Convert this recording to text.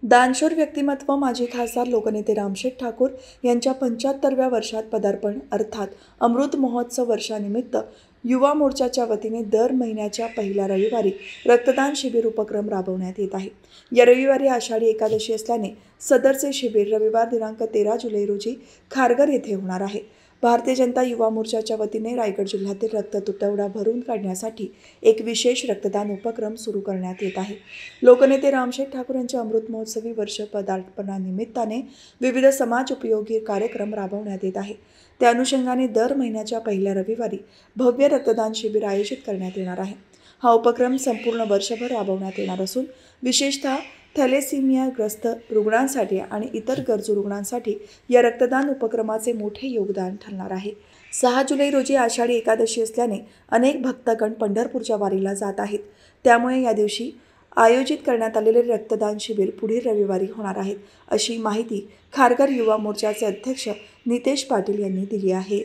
दानशूर व्यक्तिमत्व माजी खासदार लोकनेते रामशेठ ठाकूर यांच्या 75व्या वर्षात पदार्पण अर्थात अमृत महोत्सव वर्षानिमित्त युवा मोर्चाच्या वतीने दर महिन्याच्या पहिल्या रविवारी रक्तदान शिबिर उपक्रम राबवण्यात येत आहे। या रविवारी आषाढी एकादशी असल्याने सदरचे शिबिर रविवार दिनांक 13 जुलै रोजी खारघर येथे होणार आहे। भारतीय जनता युवा मोर्चाच्या वतीने रायगड जिल्ह्यातील रक्त तुटवडा भरून काढण्यासाठी एक विशेष रक्तदान उपक्रम सुरू करण्यात येत आहे। लोकनेते रामशेठ ठाकूर यांच्या अमृत महोत्सवी वर्ष पदार्पणानिमित्ताने विविध समाज उपयोगी कार्यक्रम राबवण्यात येत आहे। त्या अनुषंगाने दर महिन्याच्या पहिल्या रविवारी भव्य रक्तदान शिबिर आयोजित करण्यात येणार आहे। हा उपक्रम संपूर्ण वर्षभर राबवण्यात येणार असून विशेषतः थॅलेसिमियाग्रस्त रुग्णांसाठी आणि इतर गरजू रुग्णांसाठी या रक्तदान उपक्रमाचे मोठे योगदान ठरणार आहे। 6 जुलै रोजी आषाढी एकादशी असल्याने अनेक भक्तगण पंढरपूरच्या वारीला जात आहेत। त्यामुळे या दिवशी आयोजित करण्यात आलेले रक्तदान शिबिर पुढील रविवारी होणार आहेत, अशी माहिती खारघर युवा मोर्चाचे अध्यक्ष नितेश पाटील यांनी दिली आहे।